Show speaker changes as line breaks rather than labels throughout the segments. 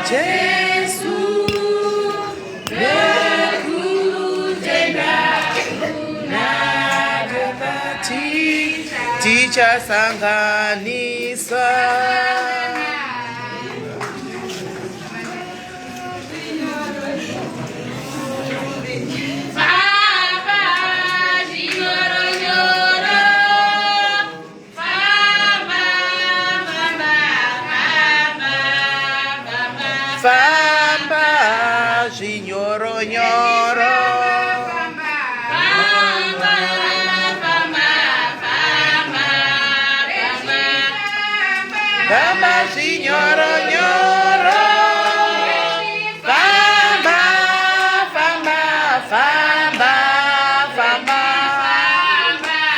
Jesu nekutenda kunakabati tichasanganisa Famba signoro nyoro Famba signoro nyoro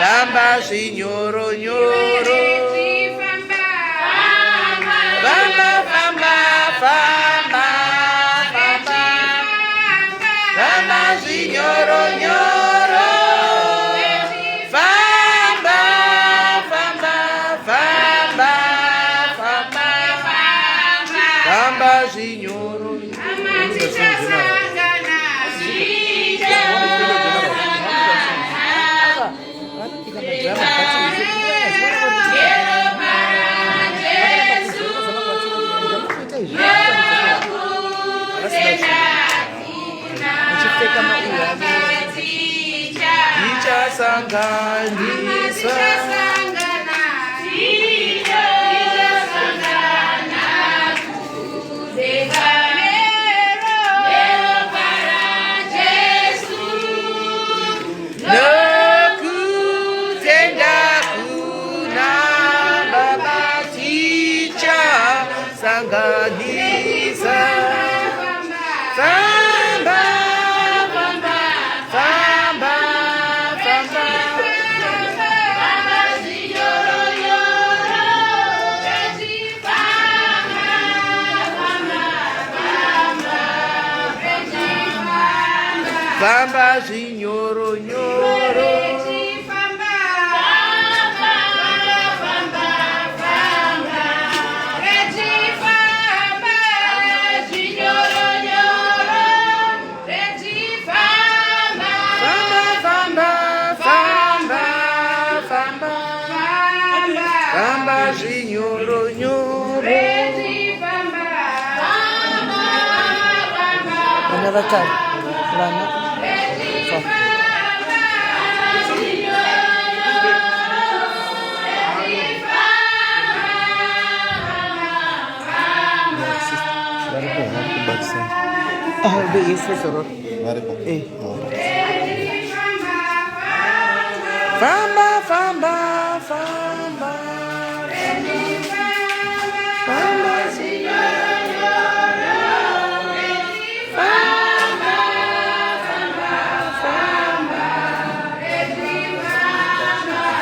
Famba signoro nyoro Signoro nyoro famba signoro Tichasanganisa Nakutenda kuna baba tichasanganisa Famba signoro nyoro Famba signoro nyoro Another time Lana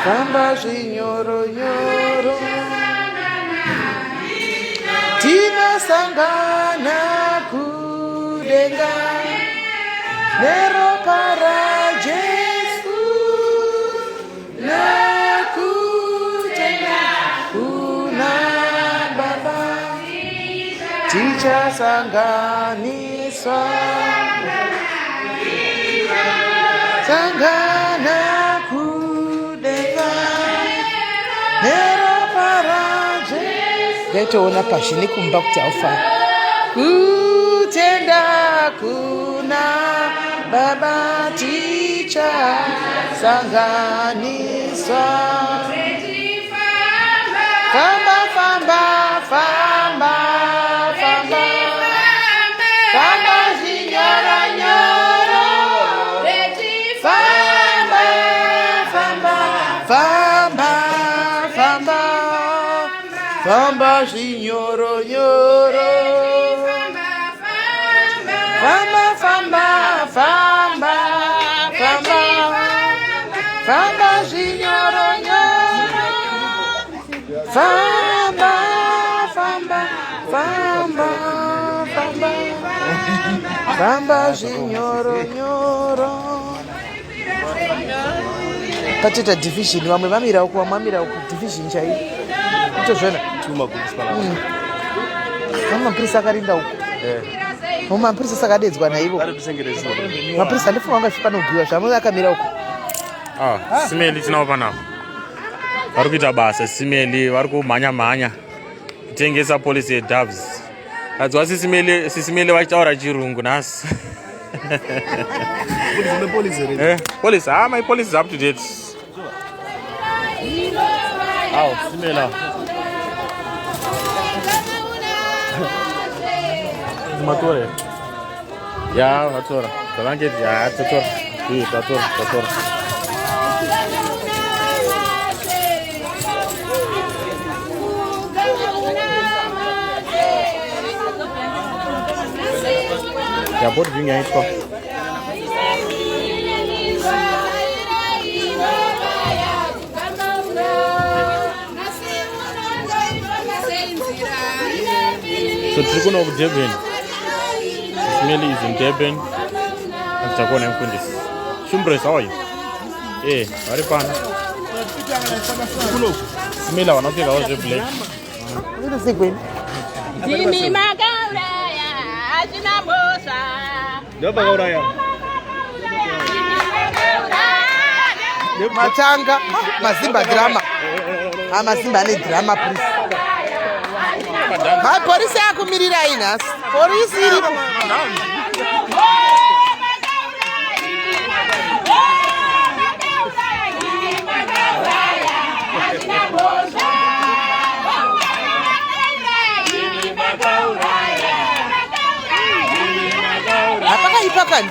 Famba signoro nyoro Tina sangana kudenga Nero para Jesu Nakutenda kuna baba Tichasanganisa Sangana Ndetoona pashini kumba kuti aufa kutenda kuna baba ticha sanganisa famba signora nyoro Famba signoro nyoro Famba signoro nyoro Famba signoro nyoro Patita division vamwe vamira uku vamwamira uku division chai. Tozvona. Tuma kuspala. Mama prisa akarinda uku. Mapurisa sakadedzwa naivo. Mapurisa ndifunga wanga panogwiwa zvamwe akamira uko.
Simeli tinawo panapa. Vari kuita basa Simeli, vari kumhanya kutengesa polisi yeDoves. Adzwa Simeli vachitaura chirungu nhasi. Police, my police is up to date. Simela. Matore. Ya, matora. Talange ya, tatora. Tatora. Ya, bora vir aí, pô. So tiri kuno kuDurban. Simeli is in Durban. Nditakona mfundisi. Shumbres, how are you? Vari pana. Simela vanopfeka wo zveblack.
Dimi makauraya achina mhosva.
Ndopakauraya.
Matanga, Mazimba drama. Mazimba ane drama please. Polisi yakumirira inhasi. Polisi iripo.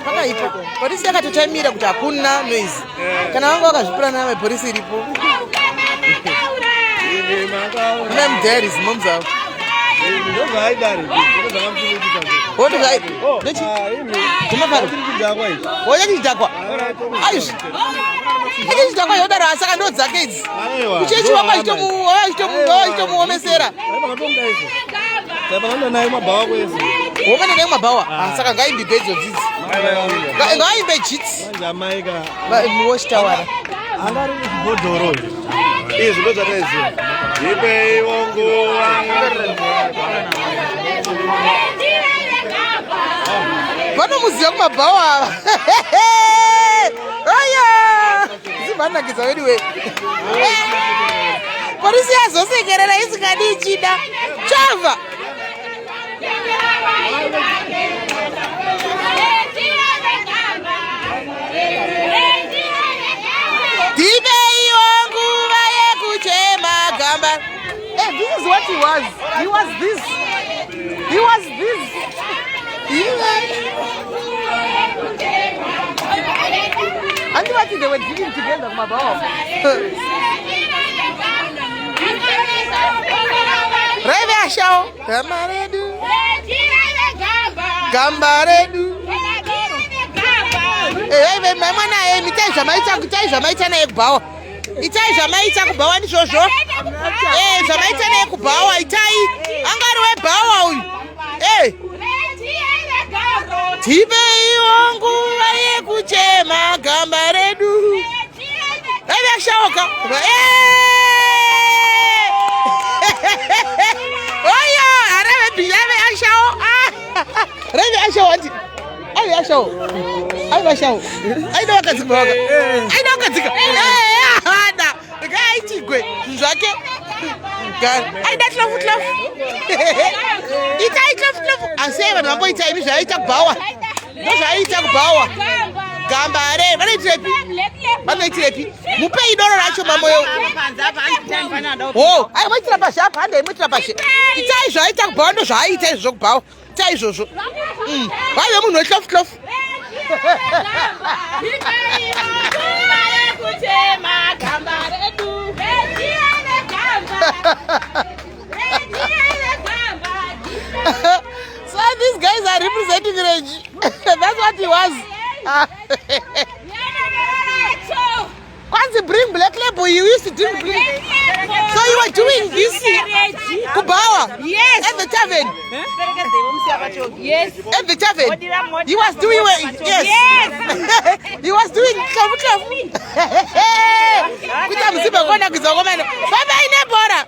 Pakaipa. Polisi yakatotamira kuti hakuna noise. Kana vanga vakazvipurana nepolisi iripo. There is momza. Vano muziva kumabhawa. Aya! Zimanakidza anyway. Polisi yazosekerera isingadi ichida. Chava. Dibei wangu vaye kuchema gamba. This is what he was. He was this. And they were digging together, my boy. Reve show. Gambaredu. Mama na mitaisha maita na ekbawa. Itai zvamaita kubawa ndizvozvo. Zvamaita nekubawa itai. Angari webawa uyu. Tibei wangu vaye kuchema gamba redu. Vashauka. Oya, areve biyave ashao. Reve ashao andi. Ai ashao. Ai ndo wakadzika. Hada. Gaiti gwe. Zvake. Aida tlafu. Itai tlafu. Aseva nambo itai mi zvaita kubawa. Zvaita kubawa. Gambare, vanoitirepi? Mupei doro racho mamoyo. Oh, ai muitira pasha apa, ande muitira pasha. Itai zvaita kubawa ndo zvaita izvo kubawa. Itai izvozvo. Vaive munhu wetlofu. So these guys are representing Reggie. That's what he was. Once you bring black label, you used to drink black. So you were doing this Kubawa?
Yes.
At the tavern?
Yes.
At the tavern? He was doing it. Yes. He was doing klavu. Kuta msiba kona kizogomana. Baba ine bora.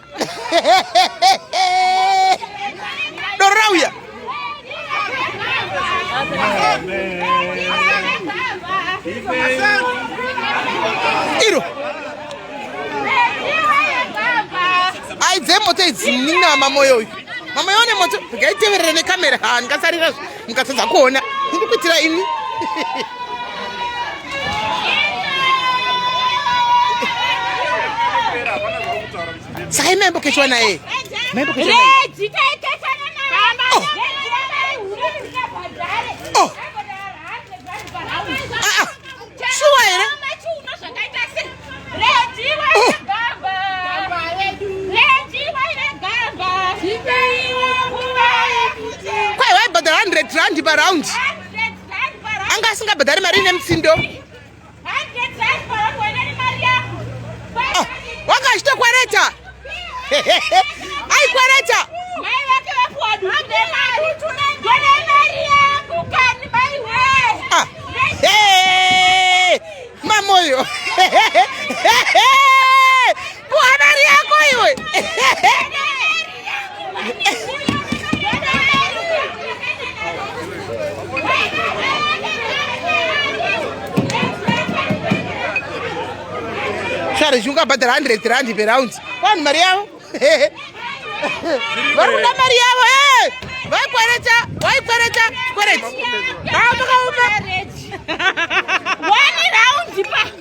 Dorauya. dzemoto idzi nina mamoyo. Mama yone moto gaiteverera nekamera ndikasarira mukatadza kuona. Ndiri kuitira ini. Saka membo kechwa naye. Membo kechwa naye. Oh. Sure here. Kwai waibhadhara 100 rand per round. Anga asingabhadhari mari nemutsindo. Wakachitokwereta. Aikwereta. Mamoyo. Kuhamari yako iwe. Shari junga badra 100 rand per round. Kwani mari yao? Varuda mari yao Waikwereta. Kwereta.
One round per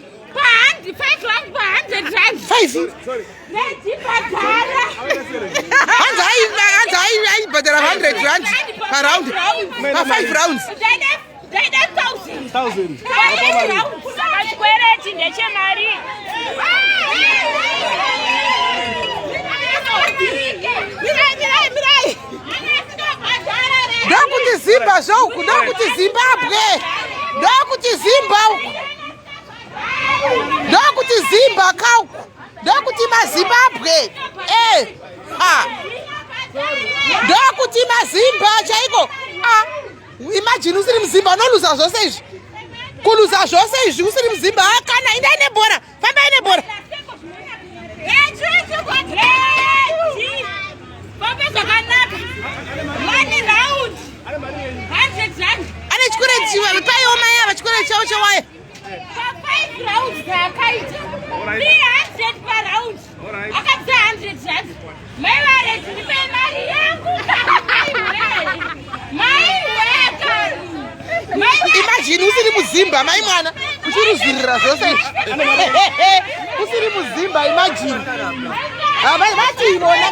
5 rand per 100 rand.
5. I badra 100 rand per round. For 5 rounds. Ndakuti Zimba zvoku, ndakuti Zimbabwe, ndakuti Zimba uku, ndakuti Zimba kauku, ndakuti maZimbabwe, ndakuti maZimba chaiko. Imagine usiri muZimba unoluza zvose izvi, kuluza zvose izvi usiri muZimba. Kana enda nebhora, famba nebhora. Ane chikureti paiwo mai ava chikureti chavo chewaya.
5 rounds akaita 300 per round. Akabva 100 rand. Mai vareti ndipe mari yangu. Mai weka.
Imagine usiri muZimba mai mwana uchiruzvirira zvose izvi. Usiri muZimba imagine. Vati inona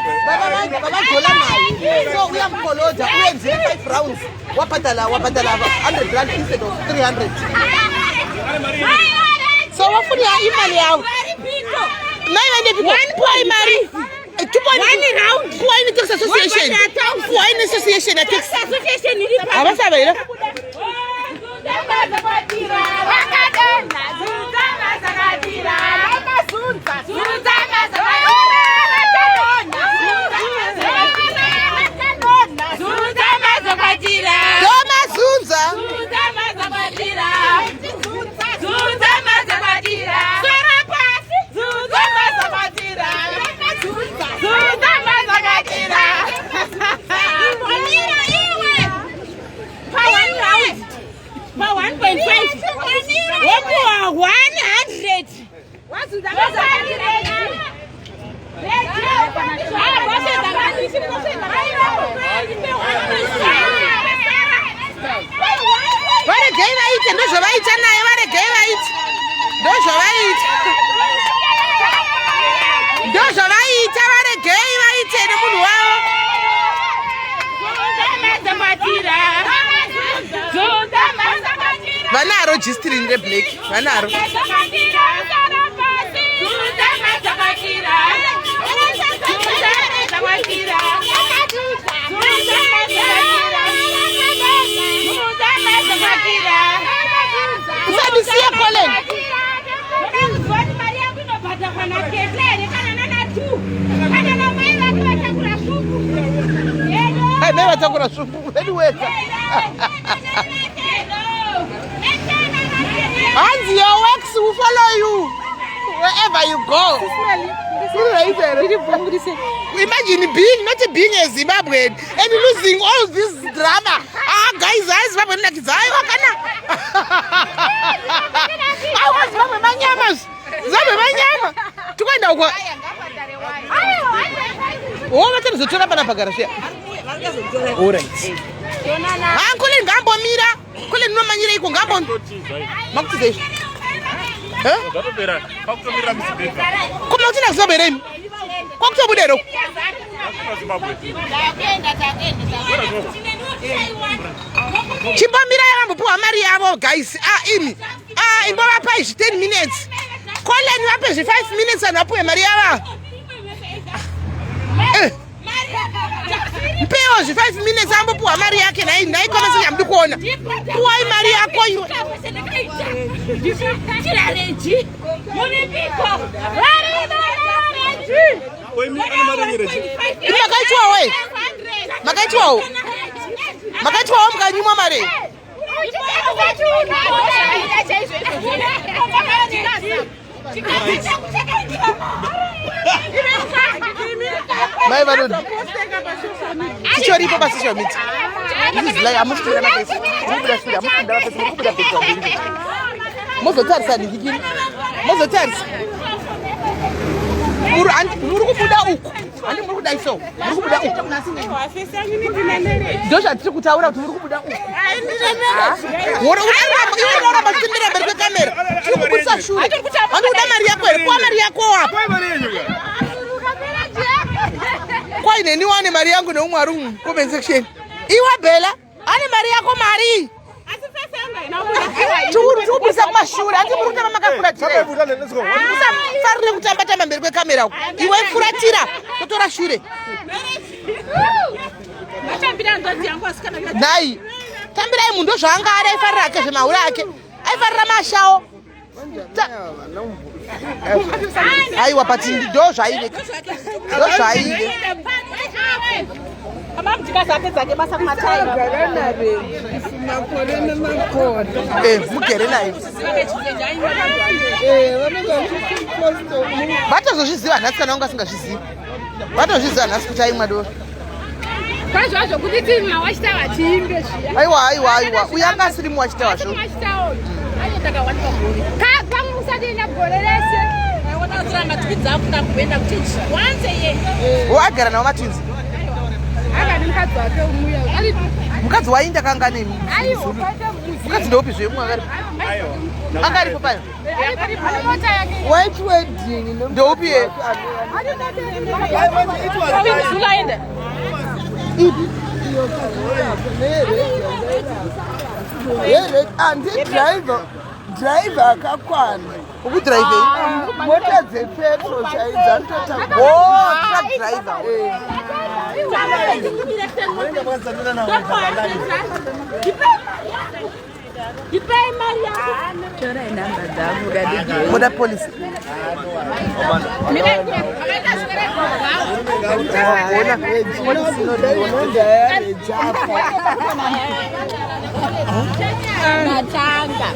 vavagola naye. So uyamukoloda uyenze 5 rounds. Wabhadala 100 rand instead of 300. So wafuna imali yao. Nai vende people. One primary. 1 round. Why in the tax association? Why in the association? The tax association is the Abasabela. Vanaro registering the black. Vanaro. I never talk about soup. Anyway. And your ex will follow you wherever you go. Imagine being not being a Zimbabwean and losing all this drama. Guys, I was like Zimbabwe. I was Zimbabwe Manyamas. Zimbabwe Manyamas. To find out what. Oh, vatinozotora pana pagara zviya. Alright. Kule ngambomira. Kule ndinomanyira iko ngambon. Makutiza izvi.
Zvatopera. Pakutomira musibhedha.
Koma utina kuzoberemi. Kwakutobudero. Chimbomira yavambopuwa mari yavo guys. Imi. Imbovapa izvi 10 minutes. Kole nivape zvi 5 minutes and vapuwe mari yava. Mpewo zvi 5 minutes ambopuwa mari yake naikomesa nyamudi kuona. Puwai mari yako iwe. Makaitwawo mukanyimwa mari. Mai vanoni. Chichoripo pasocial media. This is like amusikuda na pesa. Mukuda shida, amusikuda na pesa, mukuda pesa. Mozotarisa ndikini. Mozotarisa. Muri kubuda uku. Ani muri kuda iso. Muri kubuda uku. Dosha tiri kutaura kuti muri kubuda uku. Wora unaona machindira mbere kamera. Tiri kubudisa shure. Ani uda mari yako ere, kwa mari yako wapo. Kwa ine niwane mari yangu ne umwe ari comment section. Iwa Bella, ani mari yako mari. Tukubudisa kumashure, ati muri kutama makafuratira. Musafarire kutamba mbere kwekamera uko. Iwe furatira, kutora shure. Nai. Tambirai mundu zvanga ari aifarira ake zvemahure ake. Aifarira mashawo. Aiwa pati ndo zvaive. Ndo zvaive. Mugere naye. Vatozozviziva nhasi kana wanga singazvizivi. Vatozviziva nhasi kuti aimwa doro.
Kwazvo kuti tini wachita vachiimbe zviya.
Aiwa. Uyanga asiri muwachita wazvo. Agara nawo matwinzi. Mukadzi wainda kanga nemi. Mukadzi ndopi zvemwe akari. Akaripo payo. White wedding ndopi ye. Driver akakwana. Ukudrive mota dzepetrol chaidzanotota. Oh, truck driver.
Dipei Maria.
Chora namba zangu gadiji.
Moda police.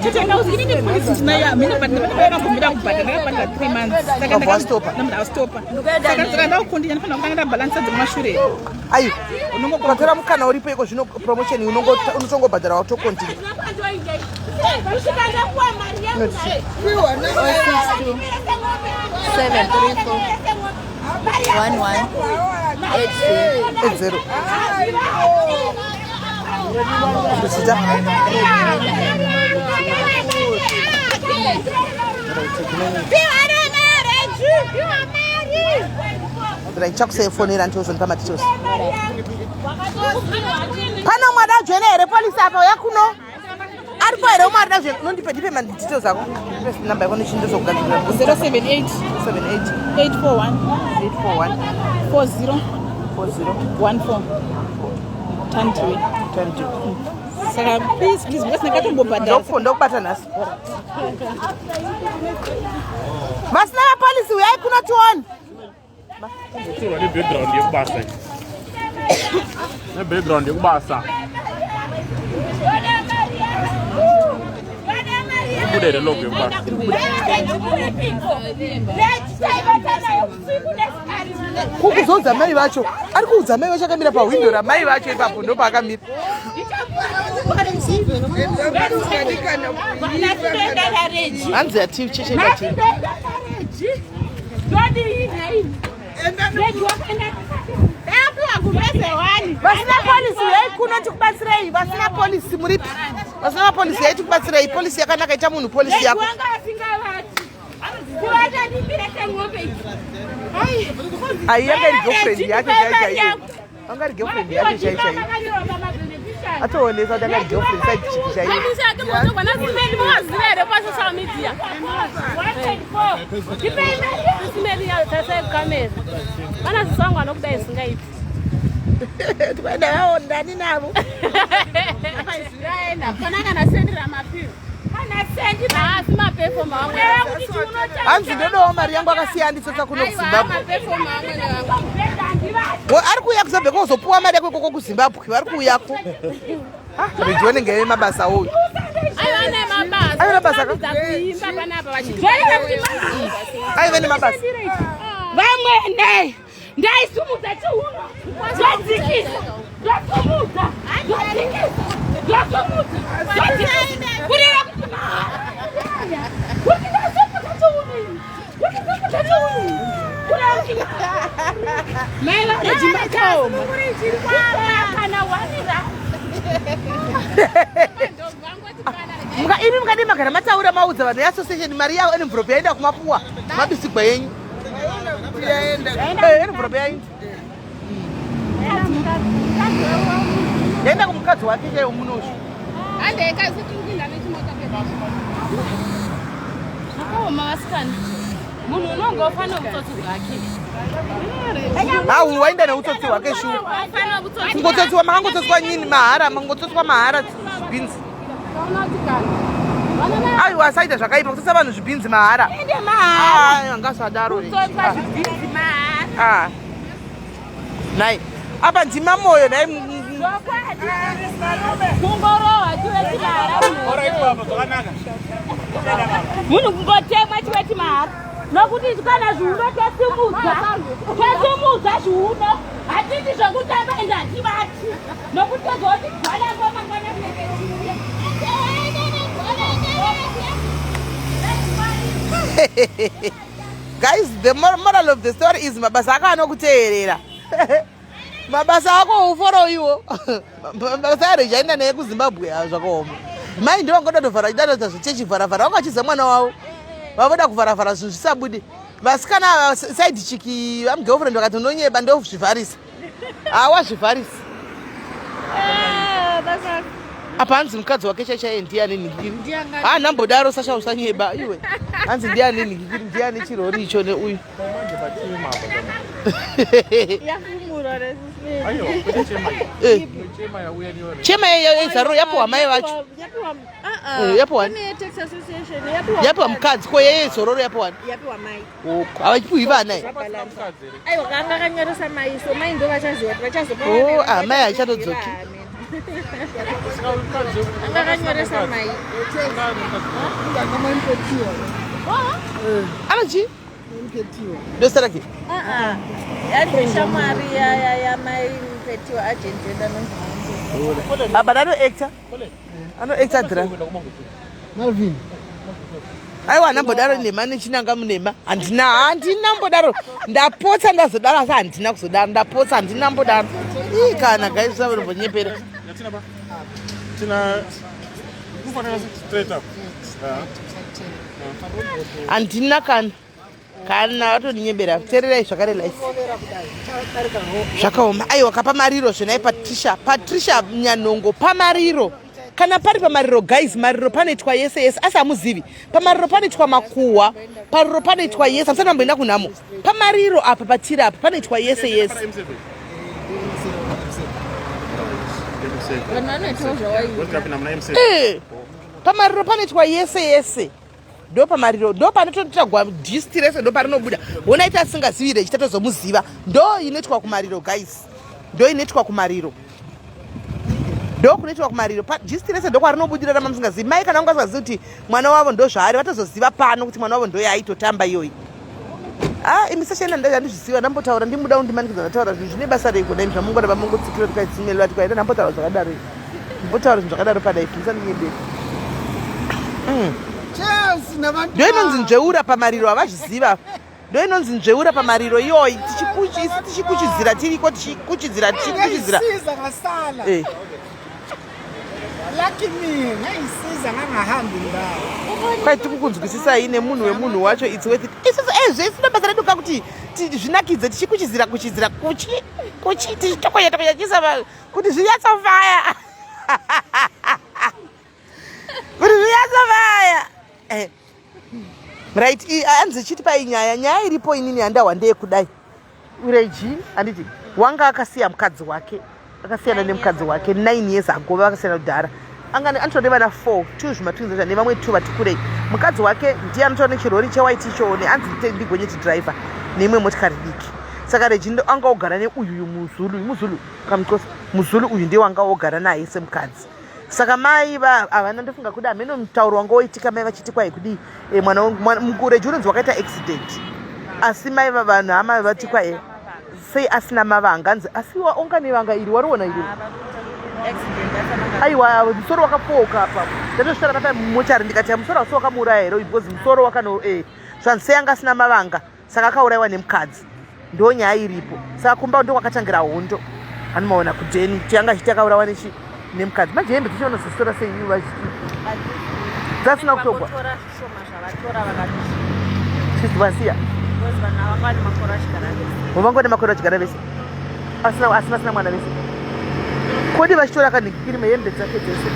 Chitenga usini ni polisi tunaya mina patana kumira kubhadana kapanda 3 months.
Saka stopa.
Namda stopa. Saka tsiranda ukundi nafana kupanga balance dzemashure.
Ayi, unongopatira mukana uripo iko zvino promotion unotongobhadhara wato continue. 734 chakusefonera ndizvozvonipa madetails. Pano mwadadzvene here polisi apa uya kuno? Aripo here umwe adadzvene? Ndipe madetails ako. Namba yako nechindozokugadzirira.
078 841 40 14 10. Saka please because nakatombobhadara.
Ndokubata nhasi. Masina mapolisi uyai kuno tione.
Ni background yekubasa. Ne background yekubasa. Kudere logo yekubasa.
Kukuzodza mai vacho. Ari kuudza mai vacho akamira pawindow ramai vacho ipapo ndo paakamira. Hanzi yativi cheche yativi. kuno tikubatsirei vasina polisi muripi vasina mapolisi yaiti kubatsirei polisi yakanaka ita munhu polisi yako ai yanga iri girlfriend yake chaichaiyo anga iri girlfriend yake chaichaiyo atoonesa kuti anga iri girlfriend side chick chaiyo tikaenda vaondani navo hanzi ndodowo mari yangu akasiya nditsotsa kuno kuzimbabwe ari kuuya kuzobve kozopuwa mari yako ikoko kuzimbabwe vari kuuyako rijione ngeve mabasa oyo aive mabasa aive nemabasa
vamwene ndaisumudza chiuno zvadzikisa zvasumudza zvadzikisa zvasumudza zvadzikisa kurira kuti kuti ndasumudza chiuno kuti ndasumudza chiuno kurira maila rejimakaoma kana wanira imi mukadi magara mataura maudza vanhu yeassociation mari yavo enimvurope yaenda kumapuwa mabisigwa yenyu enimvurope yaindi yaenda kumukadzi wake chaiwo munoshu zvakaoma vasikana munhu unonge ufana utsotsi hwake
waenda neutsotsi hwake shu kungotsotsiwa makangotsotsiwa nyini mahara makangotsotsiwa mahara zvibhinzi aiwa asaita zvakaipa kutsotsa vanhu zvibhinzi mahara angasadaro nai apa ndima moyo nai
munhu kungotemwa chiweti mahara nokuti kana zviuno tosimudza zviuno hatiti zvokuti avaenda hativati nokuti tozoti gwanangomangwana
guys, the moral of the story is mabasa ako anokuteerera mabasa ako uforo iwo mabasa arejaenda naye kuzimbabwe zvakaoma mai ndiwo ngodatovhara chidanodza zvichechivharavhara wangachiza mwana wavo vavoda kuvharavhara zvinhu zvisabudi vasikana side chiki vamugirlfriend vakati nonyeba ndozvivharisa wazvivharisa apa hanzi mukadzi wake chaichaiye ndiani ningiri nhambodaro sasha usanyeba iwe hanzi ndiani ningiri ndiani chirori icho neuyu chema yeizaruro yapiwa mai vacho yapiwa mukadzi ko yeye zororo yapiwani havachipiwi vana mai hachatodzoki anachi ndosta rake but anoacta dra aiwa nhambodaro nema nechinanga munema handina mbodaro ndapotsa ndazodaro asi handina kuzodaro ndapotsa handina mbodaro kana gaisavanombonyepera handina kana vatoninyembera teererai zvakare life zvakaoma aiwa kapamariro zvenai patricia nyanhongo pamariro kana pari pamariro guys mariro panoitwa yese yese asi hamuzivi pamariro panoitwa makuhwa pariro panoitwa yese hamusati mamboenda kunhamo pamariro apa patiri apa panoitwa yese yese pamariro panoitwa yese yese ndo pamariro ndo panotoitagwa dhisti rese ndo parinobuda wonaita asingazivire chitatozomuziva ndo inoitwa kumariro guys ndo inoitwa kumariro ndo kunoitwa kumariro dhisti rese ndo kwarinobudira rama musingazivi mai kana ungasingazivi kuti mwana wavo ndo zvaari vatozoziva pano kuti mwana wavo ndo yaaitotamba iyoyi imi sashena ndandizvisiva ndambotaura ndimuda undimanikidza ndataura zvinhu zvine basa rei kudai zvamungoramba mungotsikira tikaitsimelwa tikaita ndambotaura zvakadaro mbotaura zvinhu zvakadaro padai musandinyeberi ndo inonzi nzveura pamariro havazviziva ndo inonzi nzveura pamariro iyoyi tichikuchidzira tiriko tichikuchidzira
lucky me ngayisiza ngangahambi ndawo
kwai tikukunzwisisai nemunhu wemunhu wacho it's worth it zvese basa redu kakuti zvinakidze tichikuchizira kuchi tichitokoyetokoyachisa kuti zvinyatsovaya kuti zvinyatsovaya right hanzi chitipai nyaya iripo inini handahwa ndeyekudai ureji handiti wanga akasiya mukadzi wake akasiyana nemukadzi wake 9 years ago vakasiyana kudhara anotode vana 4 2 zvimatwinzesha nevamwe 2 vati kurei mukadzi wake ndiye anotone chirori chewaiti ichoone hanzi ndigonyeti dhiraivha neimwe motikari diki saka reji anga ogara neuyu muzulu kamukosi muzulu uyu ndiye wanga ogara naye semukadzi saka mai havana ndofunga kuti hameno mutauro wanga woitika mai vachiti kwai kudii mureji unonzi wakaita accident asi mai vanhu hama vati kwai sei asina mavanga anzi asiwa onga nevanga iri wariona iri aiwa musoro wakapoka apa ndatosvitara papa mumochari ndikati musoro hausi wakamuraya here because musoro wakano zvanzi sei anga asina mavanga saka akaurayiwa nemukadzi ndo nyaya iripo saka kumba ndo kwakatangira hondo hanimaona kudheni kuti anga chiti akaurayiwa nemukadzi manje hembe tichiona zostora sei dzasina kutogwa vasiya vangone makore vachigara vese asina mwana vese kodi vachitora kanhikiri mehembe dzake dzese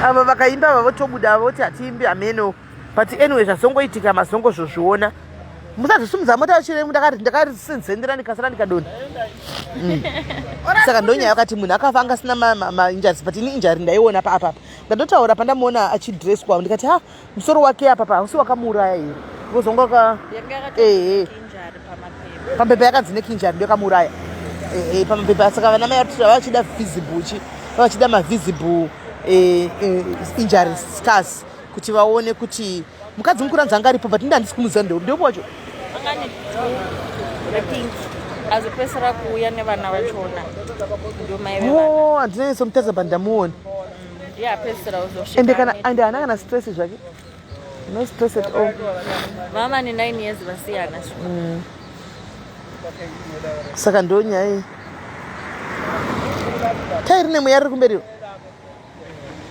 ava vakaimba vavotobuda vavoti hatiimbi hameno but anyway zvazongoitika mazongo zozviona musazvisumudza mota vachiremu ndakarisenzendera ndikasara ndikadona saka ndonyaya yakati munhu akafa anga asina mainjari but ini injari ndaiona paapapa ndandotaura pandamuona achidresswa ndikati musoro wake apapa hausi wakamuuraya here vozonga pampepa yakanzi nekinjari ndokamuraya pamapepa saka vana mai vachida visible vachida mavisible injury scars kuti vaone kuti mukadzi mukuru anzi anga aripo but ndandisi kumuziva ndopo wacho
azopesera kuuya nevana vachona
handinaiso mutadza pandamuona ende hana kana stress zvake no stress at all
mama ne 9 years vasiyana
saka ndo nyaya tairi nemweya riri kumberiwo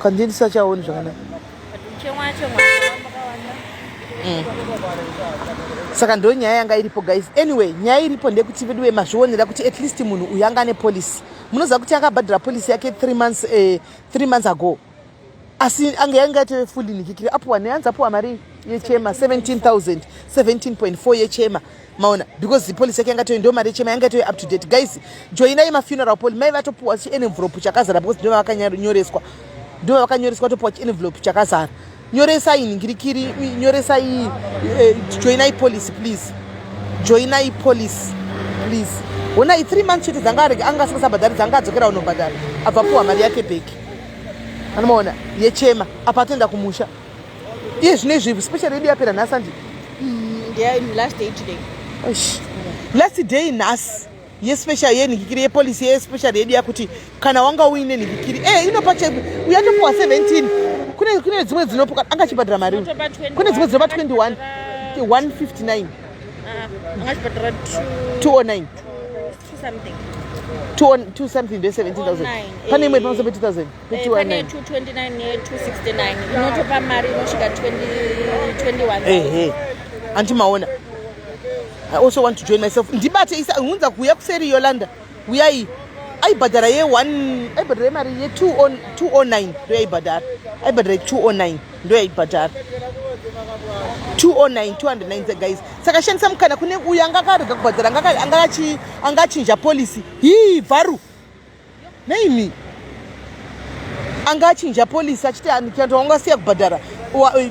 kandindisachaoni zvakanaka saka ndo nyaya yanga iripo guys anyway nyaya iripo ndekuti vedu mazvionera kuti at least munhu uyu anga nepolisi munoziva kuti akabhadhira polisi yake 3 months ago asi anga yangaite full nikikiri apuwa neanza apuwa mari yechema 17,4 yechema maona because police yake yangatoe ndo mari yechema yangatoe up to date guys joinai mafuneral poli mai vatopuwa envelope chakazara because ndo vakanyoreswa topuwa envelope chakazara nyoresai ningirikiri nyoresai joinai police please joinai police please ona 3 months chete dzanga angasabhadhari dzanga adzokera unobhadhara abva puwa mari yake bheki anomaona yechema apa atenda kumusha iye zvinezvi special redu yapera nhasi andi last day nhasi yespecial yenhikikiri yepolisi yespecial redu yakuti kana wanga uine nhikikiri inopa uyatopuwa 17 kune dzimwe dzinopuka angachibhadhira mari kune dzimwe dzinopa 21 159 209 2 something ndo 17,000 pane imwe panosope 2,000
pane 229 ne269 inotopa mari inosvika 21
antimaona I also want to join myself ndibate hunza kuuya kuseri yolanda uyai aibhadhara aibhadhara mari ye209 ndo yaibhadhara aibhadhara 209 ndo yaibhadhara 209 guys saka shandisa mukana kune uyu anga akarega kubhadhara angachinja polisi vharu naimi anga achinja polisi achiti andikanto wangasiya kubhadhara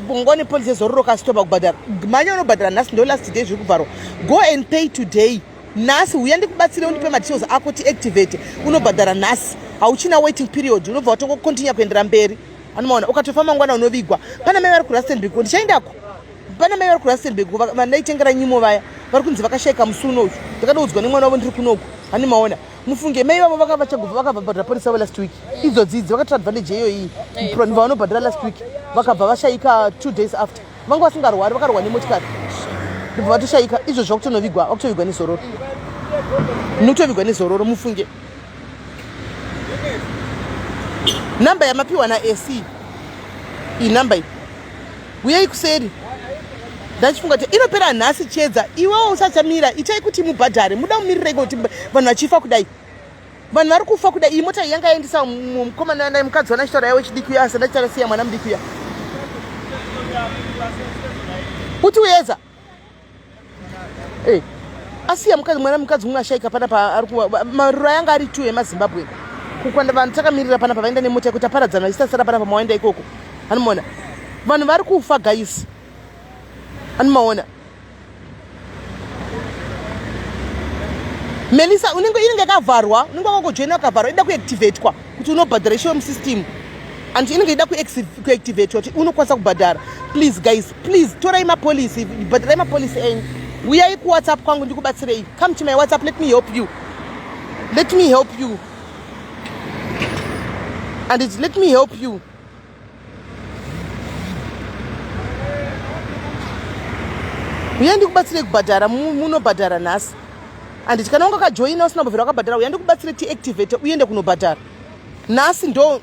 ungone polisi ezororoka asitopa kubhadhara manya unobhadhara nhasi ndo last day zviri kubvarwa go and pay today nhasi uya ndikubatsire undipe materials ako tiactivate unobhadhara nhasi hauchina waiting period unobva watongokontinya kuendera mberi anomaona ukatofamba mangwana unovigwa pana mai vari kurustenburg ndichaendako pana mai vari kurustenburg vandaitengera nyimo vaya vari kunzi vakashayika musi unoyu ndakadoudzwa nemwana wavo ndiri kunoku hanimaona mufunge mai vavo vakabva vakabhadhara polisi vavo last week idzodzidzi vakatora advantage iyo iyi vanobhadhara last week vakabva vashayika 2 days after vanga vasingarwari vakarwa nemotikari ndibva vatoshayika izvo zvakutonovigwa vakutovigwa nezororo Nutovigwa nezororo mufunge. Namba yamapiwa na AC. Iyi namba iyi. Uyai kuseri. Ndachifunga kuti inopera nhasi chedza. Iwewo usachamira itai kuti mubhadhare. Muda mumirire kuti vanhu vachifa kudai. Vanhu vari kufa kudai. Iyi mota yanga yaendesa mukomana naye mukadzi wana chitaura yawe chidiki asa ndachasiya mwana mudiki. Kuti uyeza. Asiya mwana mukadzi mumwe ashaika panapa marura yanga ari 2 emaZimbabwe. Kukwanda vanhu takamirira panapa vaenda nemota yekuti aparadzana isasara panapa mawaenda ikoko. Anomaona. Vanhu vari kufa guys. Anomaona. Melissa unenge yakavharwa, unenge wakojoina yakavharwa ida kuactivatewa kuti unobhadhara show system. And inenge ida kuactivatewa kuti unokwanisa kubhadhara. Please guys, please torai mapolisi, bhadharai mapolisi enyu. Uyai ku WhatsApp kwangu ndikubatsirei. Come to my WhatsApp, let me help you. Let me help you. And let me help you. Uyai ndikubatsirei kubhadhara, munobhadhara nhasi. And kana unga kajoina usina kubvira wakabhadhara uyai ndikubatsirei tiactivate uende kunobhadhara. Nhasi ndo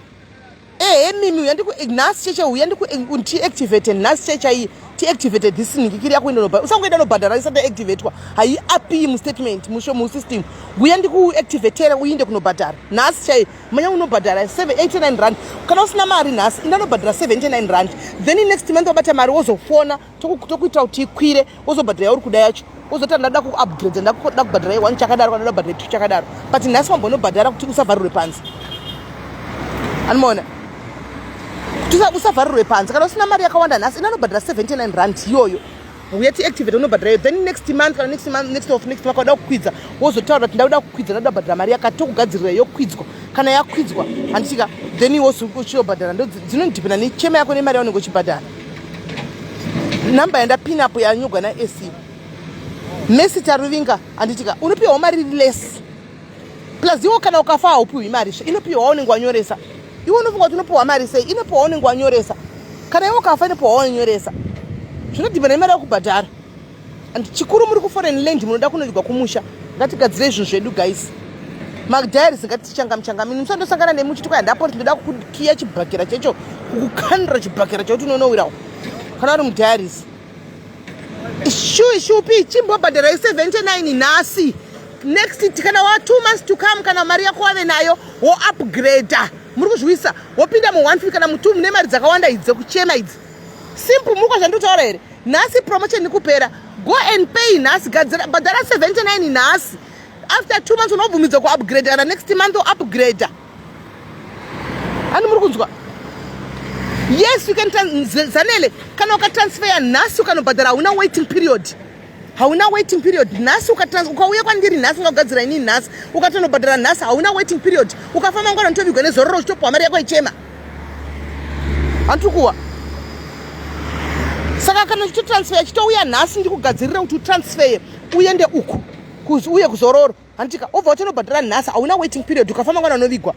mimi uyai nhasi cheche uyai ndikuactivate nhasi cheche iyi. Activated this ngikiri yako ino nobhadhara usangoenda nobhadhara isati activatewa hai api mu statement mu system uyandi ku activatera uinde kunobhadhara nhasi chai manya unobhadhara 789 rand kana usina mari nhasi inda nobhadhara 79 rand then next month wabata mari wozofona tokuita kuti ikwire wozobhadhara yauri kuda yacho wozoti ndada ku upgrade ndakuda kubhadhara 1 chakadaro kana kubhadhara 2 chakadaro but nhasi wambonobhadhara kuti usavharirwe panzi anomaona usavharirwe panzi kana usina mari yakawanda nhasi inanobhadhara 79 rand iyoyo uyati activate unobhadhara then next month kana next month wada kukwidza wozotaura kuti ndauda kukwidza ndauda kubhadhara mari yakati tokugadzirira yokwidzwa kana yakwidzwa handitika then wochiyobhadhara dzinondipinda nechema yako nemari yaunenge uchibhadhara. Namba yandapin up yanyogwa na-AC Messi taruvinga handitika unopiwa mari less plus iwo kana ukafa haupiwi mari inopiwa waunenge wanyoresa. Iwo unofunga kuti unopiwa mari sei inopiwa waunenge wanyoresa kana iwo ukafa inopiwa waunyoresa zvinodhibana nemari yakubhadhara. And chikuru muri kuforeign land munoda kunodya kumusha ngatigadzire izvo zvedu guys. Magdiaries ngatichangami musandosangana nemuchiti kwaya ndapoti ndoda kukiya chibhakira checho kukukandira chibhakira chekuti unonowirawo kana uri mudiaries shupi chimbobhadhara 79 nhasi next kana wa 2 months to come kana mari yako wave nayo wo upgrade muri kuzvisa wopinda mu 150 kana mu 2 mune mari dzakawanda idzi dzekuchema idzi simple muri kwazvandotaura here nhasi promotion nikupera go and pay nhasi gadzira bhadhara 79 nhasi after 2 months unobvumidza ku upgrade kana next month upgrade ani muri kunzwa. Yes, you can zanele kana ukatransfer nhasi ukanobhadhara hauna waiting period nhasi ukauya kwandiri nhasi ungagadzira ini nhasi ukatonobhadhara nhasi hauna waiting period ukafamba ngwana ntovigwa nezororo uchitopiwa mari yako ichema handikuwa saka kana uchitotransfer chitouya nhasi ndikugadzirira kuti utransfer uende uku uye kuzororo handitika obva watonobhadhara nhasi hauna waiting period ukafamba ngwana unovigwa.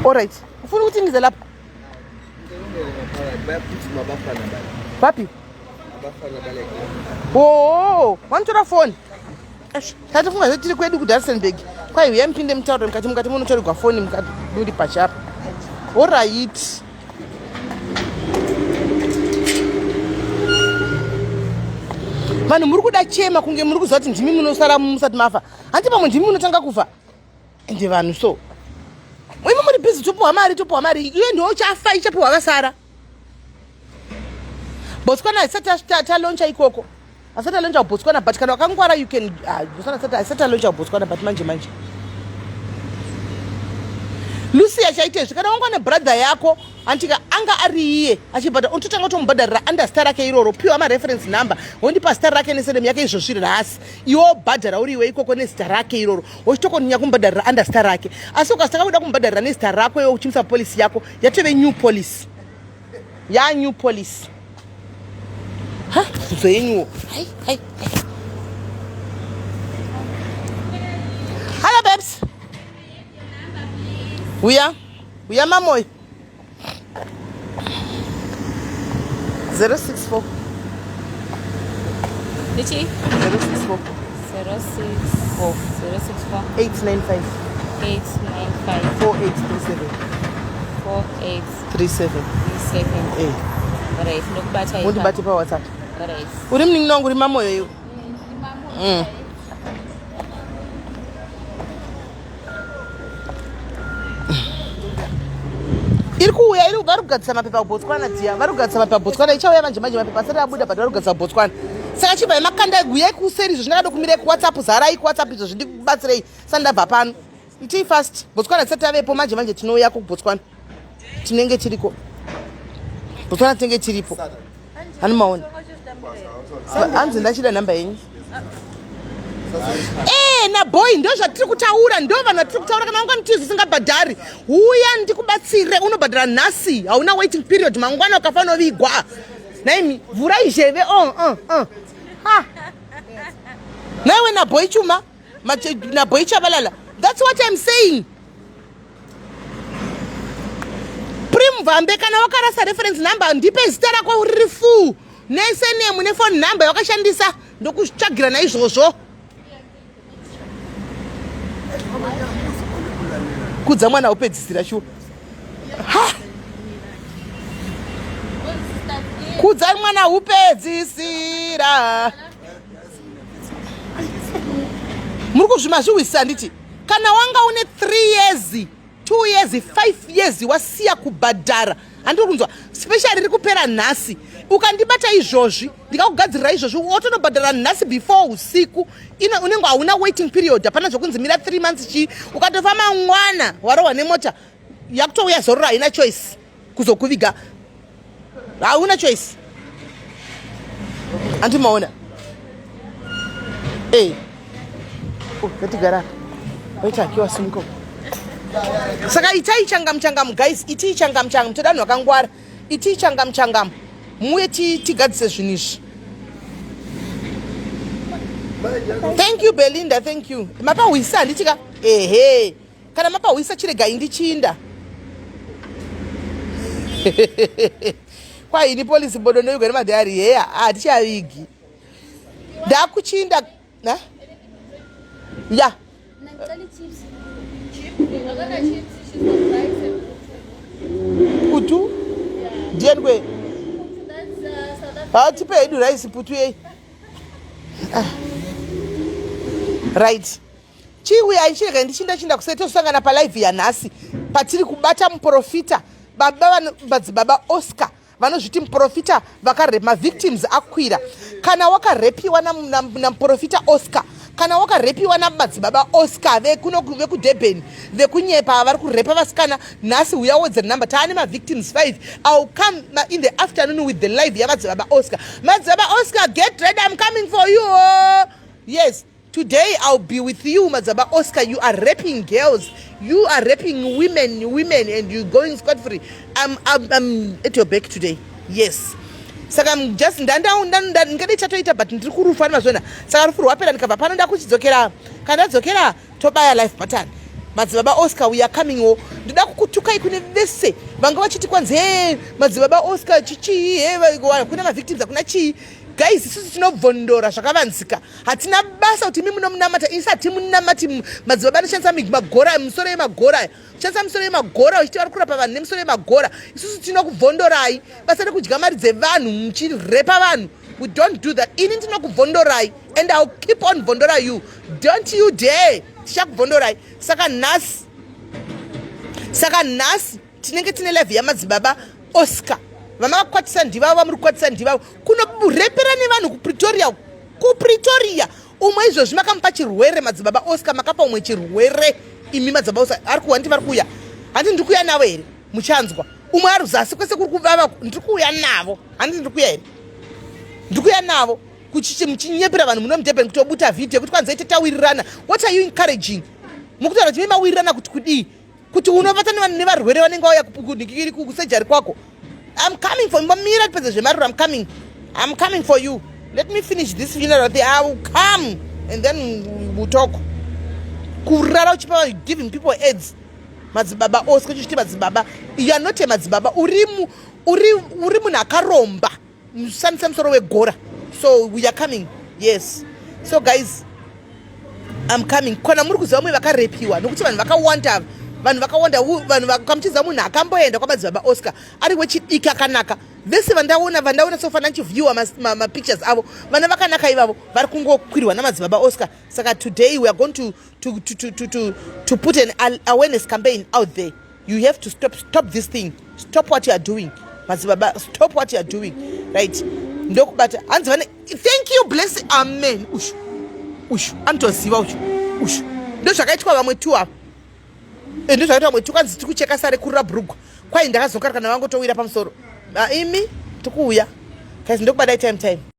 Alright, ufuna ukuthi ngize lapha papi wanitora foni tati funga zvetiri kwedu kuDarsenburg kwai uya mpinde mutauro mukati munotorerwa foni mukati muri pachapa. Alright, vanhu muri kuda chema kunge muri kuziva kuti ndimi munosara musati mafa handi pamwe ndimi munotanga kufa ende vanhu so imi muri busy topiwa mari iye ndiwo chafa ichapiwa vasara Botswana isati taloncha ikoko asati aloncha Botswana but kana wakangwara you can asati aloncha Botswana but manje Lucia chaitezvi kana wangwa nebrother yako antika anga ari iye achibhadha unototanga kutomubhadharira under star rake iroro piwa mareference number wondipa star rake nesedem yake izvozviri nhasi iwo bhadhara uriwe ikoko nestar rake iroro wochitokoninya kumubhadharira under star rake asi ukasitanga kuda kumubhadharira nestar rako iwo uchimisa polisi yako yatove new police new police bvunzo yenyuwo hai hello babes uya mamoy 064
Nichi?
064
064
895
895
4837
4837.
37.
Alright, nokubata
Undi bati pa WhatsApp.
Alright.
Uri mningi uri mamoyo yo. Iri kuuya iri vari kugadzisa mapepa kuBotswana dziya vari kugadzisa mapepa kuBotswana ichauya manje mapepa asati abuda but vari kugadzisa kuBotswana saka chibva makanda guyai kuseri izvo zvindakada kumirei kuWhatsApp zarai kuWhatsApp izvo zvindikubatsirei sandabva pano itii fast Botswana tisati avepo manje tinouya kuBotswana tinenge tiriko Botswana tinenge tiripo hanimaona hanzi ndachida nhamba yenyu naboy ndo zvatiri kutaura ndo vanhu vatiri kutaura kana wanga mutizi usingabhadhari uya ndikubatsire unobhadhara nhasi hauna waiting period mangwana ukafanira vigwa naimi vhurai zheve naiwe naboy chuma naboy chavalala that's what I'm saying prim vambe kana wakarasa reference number ndipe zita rako riri full nesenemu nefone number yakashandisa ndokutsvagira naizvozvo kudza mwana upedzisira shuwa kudza mwana upedzisira muri kuzvimazviwisisa nditi kana wanga une 3 years 2 years 5 years wasiya kubhadhara handiri kunzwa special riri kupera nhasi ukandibata izvozvi ndikakugadzirira izvozvi wotonobhadhara nhasi before usiku unenge hauna waiting period hapana zvokunzi mira 3 months chii ukatofamba mwana warohwa nemota yakutouya zorora haina choice kuzokuviga hauna choice handimaona gatigara waitakiwa simuko saka itai changamu guys itii changamu todanhu wakangwara itii changamu muye tigadzise zvinhu izvi thank you Belinda thank you mapahwisa handitika kana mapahwisa chiregai ndichinda kwaini polisi bodo noigwa nemadhari heya hatichavigi ndakuchinda ya putu ndiendwe tipe hedu raisi putu yei right chiuya ichirega ndichinda kusati tosangana palive yanhasi patiri kubata muprofita baba Oscar vanozviti muprofita vakarepa mavictims akwira kana wakarepiwa namuprofita Oscar kana wakarepiwa namadzibaba Oscar vekudurban vekunyepa vari kurepa vasikana nhasi uya wodzera number taane mavictims 5 I'll come in the afternoon with the live yamadzibaba Oscar. Madzibaba Oscar, get ready, I'm coming for you. Yes, today I'll be with you Madzibaba Oscar. You are raping girls, you are raping women and you're going scot-free. I'm at your back today. Yes, saka just ngade chatoita but ndiri kurufa mazvona saka rufuru wapera ndikabva pano ndakuchidzokera kana ndadzokera tobaya life pattern Madzibaba Oscar we are coming o ndida kukutukai kune vese vanga vachiti kwanzi Madzibaba Oscar chichi kuna mavictims akuna chii guys isusu tinobvondora zvakavanzika hatina basa kuti mimi munomunamata isati munamati madzibaba anoshandisa magora musoro yemagora shandisa musoro yemagora uchiti vari kurapa vanhu nemusoro yemagora isusu tinokuvhondorai basa rekudya mari dzevanhu muchirepa vanhu. We don't do that. Ini ndinokuvhondorai and I'll keep on vhondora you. Don't you dare tichakuvhondorai. Saka nhasi tinenge tine live yamadzibaba Oscar vamakakwatisa ndivavo vamuri kukwatisa ndivavo kunorepera nevanhu kupretoria umwe izvozvi makamupa chirwere madzibaba Oscar makapa umwe chirwere imi madzibaba Oscar ari kuwa nditi vari kuuya handi ndiri kuuya navo here muchanzwa umwe ari zasi kwese kuri kuvava ndiri kuuya navo handi ndiri kuuya here ndiri kuuya navo muchinyepera vanhu munomudhebheni kutobuta vhidhiyo kuti kwanza ite tawirirana. What are you encouraging? Mukutaura kuti mawirirana kuti kudii kuti unovatana nevarwere vanenge vauya kusejari kwako. I'm coming for you. I'm coming for you. Let me finish this funeral thing. I will come and then we'll talk. Kurara uchipa giving people AIDS. Madzibaba Oscar chiti madzibaba. You are not a madzibaba. Urimu nakaromba. Musanisa musoro wegora. So we are coming. Yes. So guys, I'm coming. Kona muri kuziva mwe vakarepiwa nokuti vanhu vakawanda vanhu vakamuchidza munhu akamboenda kwamadzibaba Oscar ari wechidiki akanaka vese vandaona sofana nchivhiewa mapictures avo vana vakanaka ivavo vari kungokwirwa namadzibaba Oscar. Saka today we are going to put an awareness campaign out there. You have to stop this thing. Stop what you are doing. Madzibaba, stop what you are doing. Right? Ndokubata anzivane. Thank you, bless. Amen. Ushu antoziva ushu ndo zvakaitwa vamwe tu apo ndo zvakaitwa vamwe tu kanzi tiri kucheka sare kurira bhurugwa kwai ndakazokara kana vangotowira pamusoro imi tikuuya guys ndokubadai time